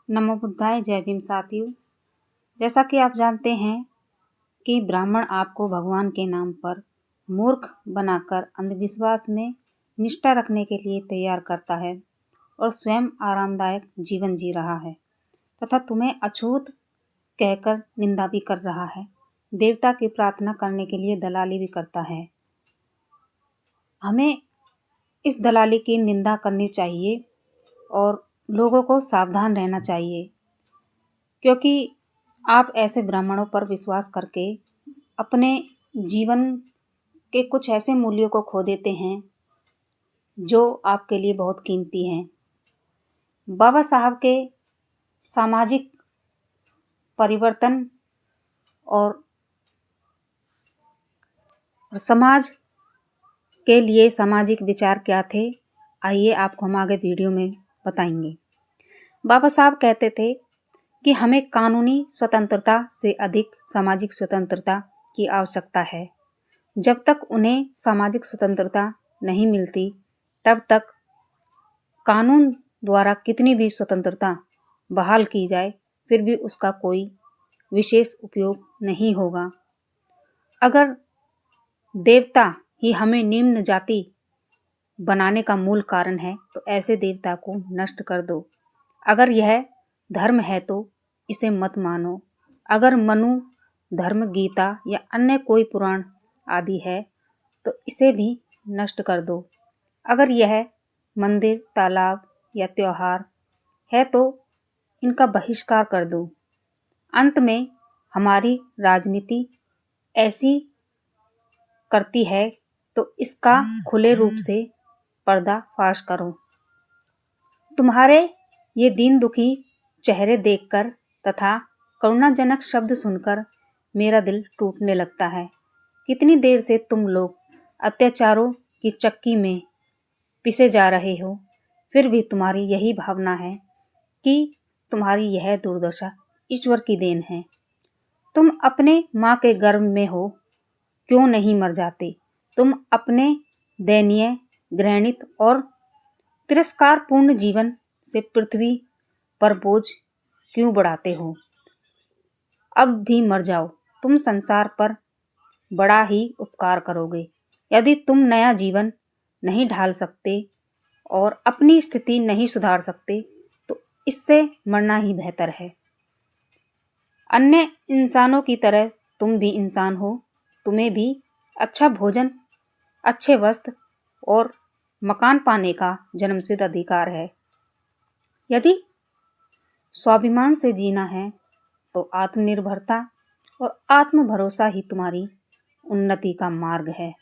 नमो बुद्धाय। जय भीम साथियों। जैसा कि आप जानते हैं कि ब्राह्मण आपको भगवान के नाम पर मूर्ख बनाकर अंधविश्वास में निष्ठा रखने के लिए तैयार करता है और स्वयं आरामदायक जीवन जी रहा है तथा तुम्हें अछूत कहकर निंदा भी कर रहा है। देवता की प्रार्थना करने के लिए दलाली भी करता है। हमें इस दलाली की निंदा करनी चाहिए और लोगों को सावधान रहना चाहिए, क्योंकि आप ऐसे ब्राह्मणों पर विश्वास करके अपने जीवन के कुछ ऐसे मूल्यों को खो देते हैं जो आपके लिए बहुत कीमती हैं। बाबा साहब के सामाजिक परिवर्तन और समाज के लिए सामाजिक विचार क्या थे, आइए आपको हम आगे वीडियो में बताएंगे। बाबा साहब कहते थे कि हमें कानूनी स्वतंत्रता से अधिक सामाजिक स्वतंत्रता की आवश्यकता है। जब तक उन्हें सामाजिक स्वतंत्रता नहीं मिलती तब तक कानून द्वारा कितनी भी स्वतंत्रता बहाल की जाए फिर भी उसका कोई विशेष उपयोग नहीं होगा। अगर देवता ही हमें निम्न जाति बनाने का मूल कारण है तो ऐसे देवता को नष्ट कर दो। अगर यह धर्म है तो इसे मत मानो। अगर मनु धर्म, गीता या अन्य कोई पुराण आदि है तो इसे भी नष्ट कर दो। अगर यह मंदिर, तालाब या त्योहार है तो इनका बहिष्कार कर दो। अंत में हमारी राजनीति ऐसी करती है तो इसका खुले रूप से पर्दाफाश करो। तुम्हारे ये दीन दुखी चेहरे देखकर तथा करुणाजनक शब्द सुनकर मेरा दिल टूटने लगता है। कितनी देर से तुम लोग अत्याचारों की चक्की में पिसे जा रहे हो, फिर भी तुम्हारी यही भावना है कि तुम्हारी यह दुर्दशा ईश्वर की देन है। तुम अपने माँ के गर्भ में हो, क्यों नहीं मर जाते? तुम अपने दयनीय, घृणित और तिरस्कारपूर्ण जीवन से पृथ्वी पर बोझ क्यों बढ़ाते हो? अब भी मर जाओ, तुम संसार पर बड़ा ही उपकार करोगे। यदि तुम नया जीवन नहीं ढाल सकते और अपनी स्थिति नहीं सुधार सकते तो इससे मरना ही बेहतर है। अन्य इंसानों की तरह तुम भी इंसान हो। तुम्हें भी अच्छा भोजन, अच्छे वस्त्र और मकान पाने का जन्मसिद्ध अधिकार है। यदि स्वाभिमान से जीना है तो आत्मनिर्भरता और आत्म भरोसा ही तुम्हारी उन्नति का मार्ग है।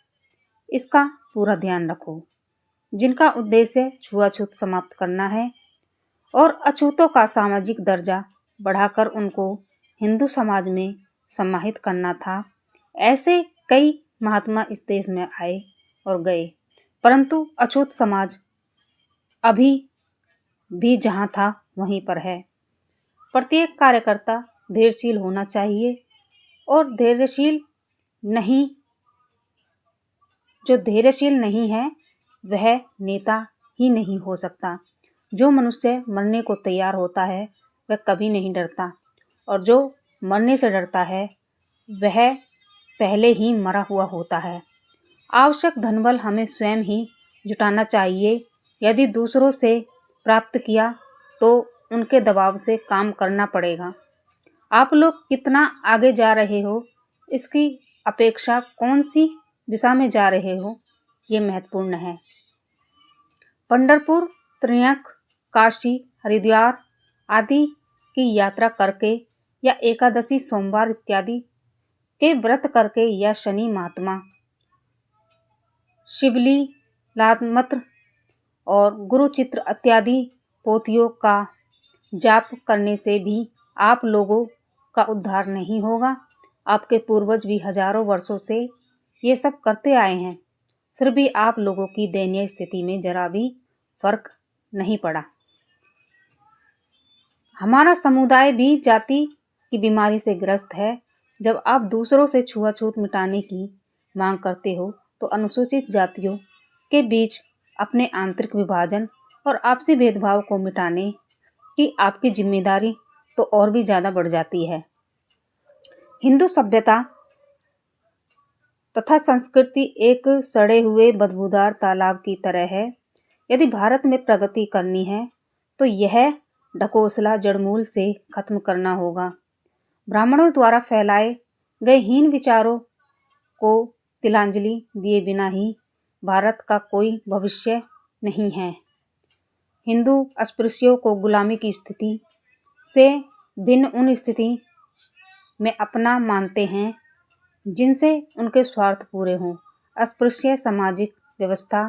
इसका पूरा ध्यान रखो। जिनका उद्देश्य छुआछूत समाप्त करना है और अछूतों का सामाजिक दर्जा बढ़ाकर उनको हिंदू समाज में समाहित करना था, ऐसे कई महात्मा इस देश में आए और गए, परंतु अछूत समाज अभी भी जहाँ था वहीं पर है। प्रत्येक कार्यकर्ता धैर्यशील होना चाहिए और जो धैर्यशील नहीं है वह नेता ही नहीं हो सकता। जो मनुष्य मरने को तैयार होता है वह कभी नहीं डरता, और जो मरने से डरता है वह पहले ही मरा हुआ होता है। आवश्यक धनबल हमें स्वयं ही जुटाना चाहिए। यदि दूसरों से प्राप्त किया तो उनके दबाव से काम करना पड़ेगा। आप लोग कितना आगे जा रहे हो इसकी अपेक्षा कौन सी दिशा में जा रहे हो ये महत्वपूर्ण है। पंढरपुर, त्रियंक, काशी, हरिद्वार आदि की यात्रा करके या एकादशी, सोमवार इत्यादि के व्रत करके या शनि महात्मा, शिवली, लातमत्र और गुरुचित्र इत्यादि पोथियों का जाप करने से भी आप लोगों का उद्धार नहीं होगा। आपके पूर्वज भी हजारों वर्षों से ये सब करते आए हैं, फिर भी आप लोगों की दयनीय स्थिति में जरा भी फर्क नहीं पड़ा। हमारा समुदाय भी जाति की बीमारी से ग्रस्त है। जब आप दूसरों से छुआछूत मिटाने की मांग करते हो तो अनुसूचित जातियों के बीच अपने आंतरिक विभाजन और आपसी भेदभाव को मिटाने कि आपकी जिम्मेदारी तो और भी ज़्यादा बढ़ जाती है। हिंदू सभ्यता तथा संस्कृति एक सड़े हुए बदबूदार तालाब की तरह है। यदि भारत में प्रगति करनी है तो यह ढकोसला जड़मूल से खत्म करना होगा। ब्राह्मणों द्वारा फैलाए गए हीन विचारों को तिलांजलि दिए बिना ही भारत का कोई भविष्य नहीं है। हिंदू अस्पृश्यों को गुलामी की स्थिति से भिन्न उन स्थिति में अपना मानते हैं जिनसे उनके स्वार्थ पूरे हों। अस्पृश्य सामाजिक व्यवस्था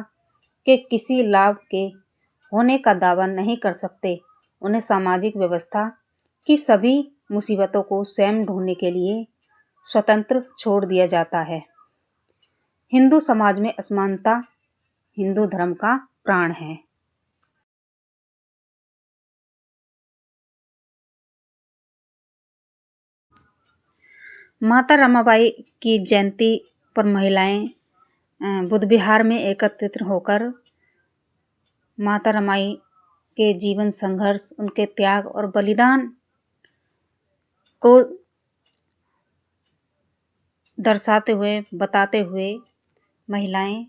के किसी लाभ के होने का दावा नहीं कर सकते। उन्हें सामाजिक व्यवस्था की सभी मुसीबतों को स्वयं ढूंढने के लिए स्वतंत्र छोड़ दिया जाता है। हिंदू समाज में असमानता हिंदू धर्म का प्राण है। माता रमाबाई की जयंती पर महिलाएं बुध विहार में एकत्रित होकर माता रमाई के जीवन संघर्ष, उनके त्याग और बलिदान को दर्शाते हुए, बताते हुए महिलाएं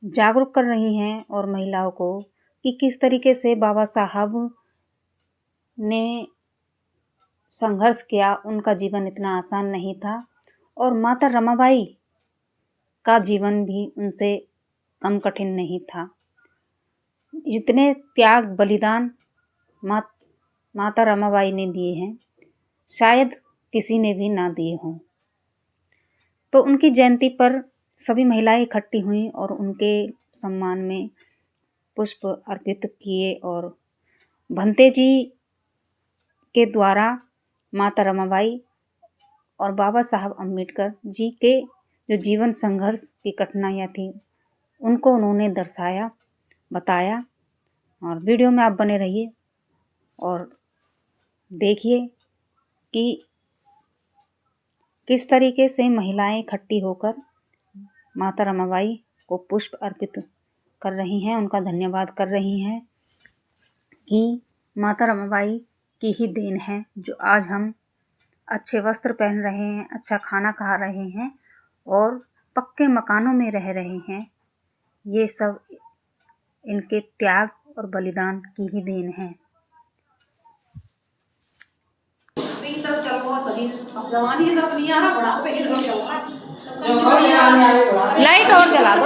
जागरूक कर रही हैं और महिलाओं को कि किस तरीके से बाबा साहब ने संघर्ष किया। उनका जीवन इतना आसान नहीं था और माता रमाबाई का जीवन भी उनसे कम कठिन नहीं था। जितने त्याग बलिदान माता रमाबाई ने दिए हैं शायद किसी ने भी ना दिए हों। तो उनकी जयंती पर सभी महिलाएं इकट्ठी हुईं और उनके सम्मान में पुष्प अर्पित किए और भंते जी के द्वारा माता रमाबाई और बाबा साहब अम्बेडकर जी के जो जीवन संघर्ष की कठिनाइयाँ थी उनको उन्होंने दर्शाया, बताया। और वीडियो में आप बने रहिए और देखिए कि किस तरीके से महिलाएं इकट्ठी होकर माता रमाबाई को पुष्प अर्पित कर रही हैं, उनका धन्यवाद कर रही हैं कि माता रमाबाई की ही देन है जो आज हम अच्छे वस्त्र पहन रहे हैं, अच्छा खाना खा रहे हैं और पक्के मकानों में रह रहे हैं। ये सब इनके त्याग और बलिदान की ही देन है। लाइट और जला दो